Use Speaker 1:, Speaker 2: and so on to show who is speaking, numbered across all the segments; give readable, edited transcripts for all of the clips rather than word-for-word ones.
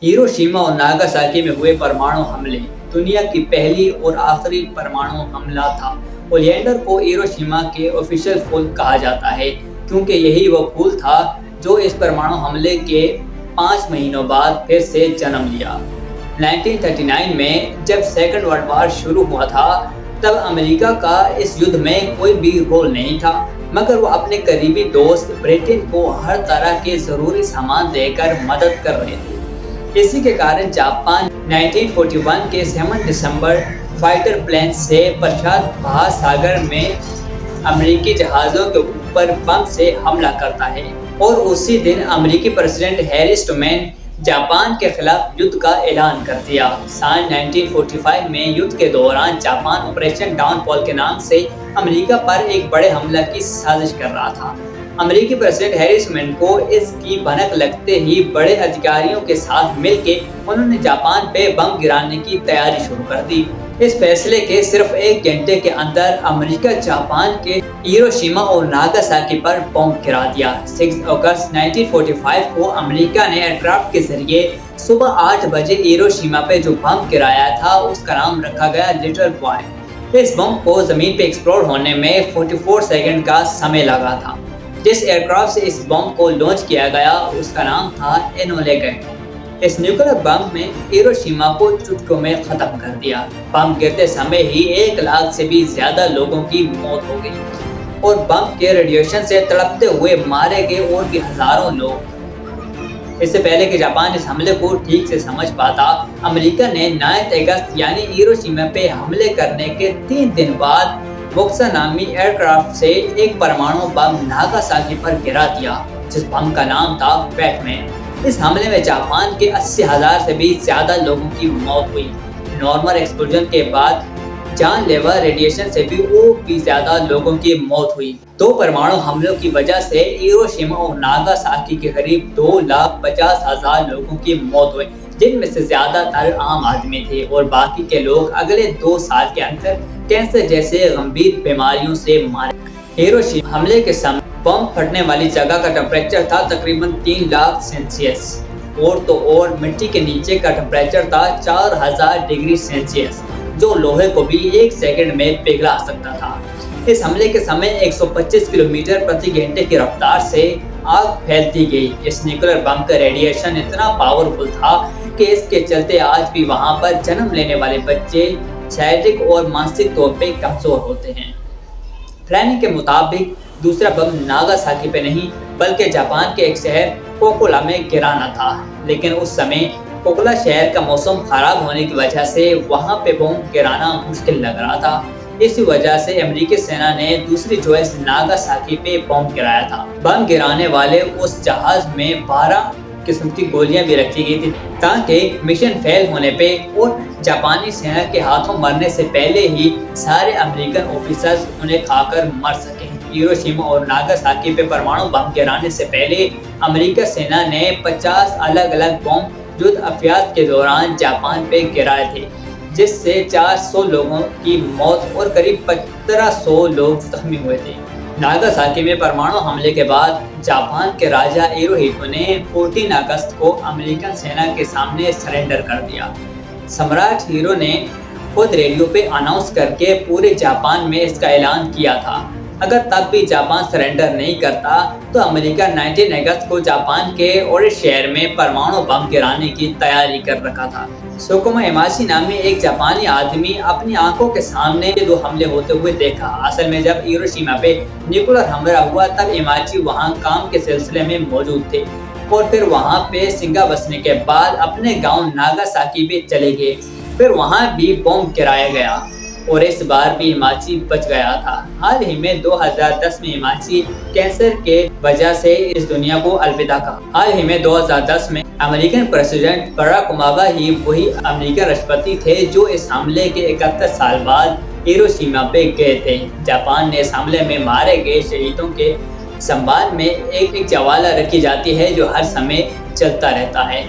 Speaker 1: Hiroshima और Nagasaki में हुए परमाणु हमले दुनिया की पहली और आखिरी परमाणु हमला था। ओलियंडर को हिरोशिमा के ऑफिशियल फूल कहा जाता है क्योंकि यही वो फूल था जो इस परमाणु हमले के 5 महीनों बाद फिर से जन्म लिया। 1939 में जब सेकेंड वर्ल्ड वॉर शुरू हुआ था तब अमेरिका का इस युद्ध में कोई भी रोल नहीं था, मगर वो अपने करीबी दोस्त ब्रिटेन को हर तरह के जरूरी सामान देकर मदद कर रहे थे। इसी के कारण जापान 1941 के 7 दिसंबर फाइटर प्लेन से प्रशांत महासागर में अमेरिकी जहाज़ों के ऊपर बम से हमला करता है और उसी दिन अमेरिकी प्रेसिडेंट हैरी ट्रूमैन जापान के खिलाफ युद्ध का ऐलान कर दिया। साल 1945 में युद्ध के दौरान जापान ऑपरेशन डाउनफॉल के नाम से अमेरिका पर एक बड़े हमला की साजिश कर रहा था। अमेरिकी प्रेसिडेंट हैरी ट्रूमैन को इसकी भनक लगते ही बड़े अधिकारियों के साथ मिलकर उन्होंने जापान पे बम गिराने की तैयारी शुरू कर दी। इस फैसले के सिर्फ 1 घंटे के अंदर अमेरिका जापान के हिरोशिमा और नागासाकी पर बम गिरा दिया। 6 अगस्त 1945 को अमेरिका ने एयरक्राफ्ट के जरिए सुबह 8 बजे हिरोशिमा पे जो बम गिराया था उसका नाम रखा गया लिटिल बॉय। इस बम को जमीन पे एक्सप्लोड होने में 44 सेकंड का समय लगा था। जिस एयरक्राफ्ट से इस बम को लॉन्च किया गया उसका नाम था एनोला गै। इस न्यूक्लियर बम में हिरोशिमा को चुटकियों में खत्म कर दिया। बम गिरते समय ही 1 लाख से भी ज्यादा लोगों की मौत हो गई और बम के रेडिएशन से तड़पते हुए मारे गए और भी हजारों लोग। इससे पहले कि जापान इस हमले को ठीक से समझ पाता, अमेरिका ने 9 अगस्त यानी हिरोशिमा पे हमले करने के 3 दिन बाद बोक्सा नामी एयरक्राफ्ट से एक परमाणु बम नागासाकी पर गिरा दिया, जिस बम का नाम था फैटमैन। इस हमले में जापान के 80,000 से भी ज्यादा लोगों की मौत हुई। नॉर्मल एक्सप्लोजन के बाद जानलेवा रेडिएशन से भी ज्यादा लोगों की मौत हुई। 2 परमाणु हमलों की वजह से हिरोशिमा और नागासाकी के करीब 2,50,000 लोगों की मौत हुई, जिनमें से ज्यादातर आम आदमी थे और बाकी के लोग अगले 2 साल के अंदर कैंसर जैसे गंभीर बीमारियों से मारे। हिरोशिमा हमले के समय बम फटने वाली जगह का टेम्परेचर था तकरीबन 3 लाख सेल्सियस और तो और मिट्टी के नीचे का टेम्परेचर था 4000 डिग्री सेल्सियस, जो लोहे को भी 1 सेकंड में पिघला सकता था। इस हमले के समय 125 किलोमीटर प्रति घंटे की रफ्तार से आग फैलती गई। इस न्यूक्लियर बम का रेडिएशन इतना पावरफुल था कि इसके चलते आज भी वहां पर जन्म लेने वाले बच्चे शारीरिक और मानसिक तौर पे कमजोर होते हैं। प्लानिंग के मुताबिक दूसरा बम नागासाकी पे नहीं बल्कि जापान के एक शहर कोकोला में गिराना था, लेकिन उस समय कोकोला शहर का मौसम खराब होने की वजह से वहां पे बम गिराना मुश्किल लग रहा था। इसी वजह से अमेरिकी सेना ने दूसरी चॉइस नागासाकी पे बम गिराया था। बम गिराने वाले उस जहाज में 12 किस्म की गोलियां भी रखी गई थी ताकि मिशन फेल होने पे और जापानी सेना के हाथों मरने से पहले ही सारे अमेरिकन ऑफिसर्स उन्हें खाकर मर सके। हिरोशिमा और नागासाकी पे परमाणु बम गिराने से पहले अमेरिका सेना ने 50 अलग अलग बम युद्ध अभ्यास के दौरान जापान पे गिराए थे, जिससे 400 लोगों की मौत और करीब 1500 लोग जख्मी हुए थे। नागासाकी में परमाणु हमले के बाद जापान के राजा हिरोहितो ने 14 अगस्त को अमेरिकन सेना के सामने सरेंडर कर दिया। सम्राट हिरो ने खुद रेडियो पे अनाउंस करके पूरे जापान में इसका ऐलान किया था। अगर तब भी जापान सरेंडर नहीं करता तो अमेरिका 19 अगस्त को जापान के ओरिसा शहर में परमाणु बम गिराने की तैयारी कर रखा था। सोकोमा इमाची नामी एक जापानी आदमी अपनी आंखों के सामने 2 हमले होते हुए देखा। असल में जब हिरोशिमा पे न्यूक्लियर हमला हुआ तब इमाची वहां काम के सिलसिले में मौजूद थे और फिर वहां पे सिंगा बसने के बाद अपने गांव नागासाकी पे चले गए। फिर वहां भी बम गिराया गया और इस बार भी इमाची बच गया था। हाल ही में 2010 में इमाची कैंसर के वजह से इस दुनिया को अलविदा कहा। हाल ही में 2010 में अमेरिकन प्रेसिडेंट बराक ओबामा ही वही अमेरिकन राष्ट्रपति थे जो इस हमले के 71 साल बाद हिरोशिमा पे गए थे। जापान ने इस हमले में मारे गए शहीदों के सम्मान में एक जवाला रखी जाती है जो हर समय चलता रहता है।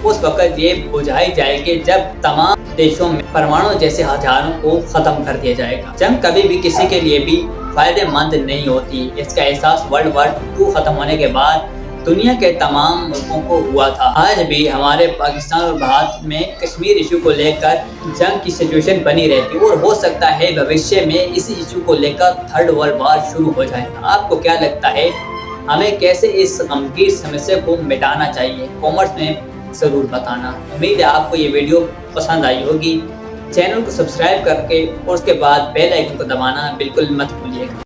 Speaker 1: उस वक्त ये बुझाई जाएगी जब तमाम देशों में परमाणु जैसे हथियारों को खत्म कर दिया जाएगा। जंग कभी भी किसी के लिए भी फायदेमंद नहीं होती। इसका एहसास वर्ल्ड वॉर 2 खत्म होने के बाद दुनिया के तमाम मुल्कों को हुआ था। आज भी हमारे पाकिस्तान और भारत में कश्मीर इशू को लेकर जंग की सिचुएशन बनी रहती है और हो सकता है भविष्य में इसी इशू को लेकर थर्ड वर्ल्ड वॉर शुरू हो जाए। आपको क्या लगता है, हमें कैसे इस गंभीर समस्या को मिटाना चाहिए? कमेंट्स में ज़रूर बताना। उम्मीद है आपको ये वीडियो पसंद आई होगी। चैनल को सब्सक्राइब करके और उसके बाद बेल आइकन को दबाना बिल्कुल मत भूलिएगा।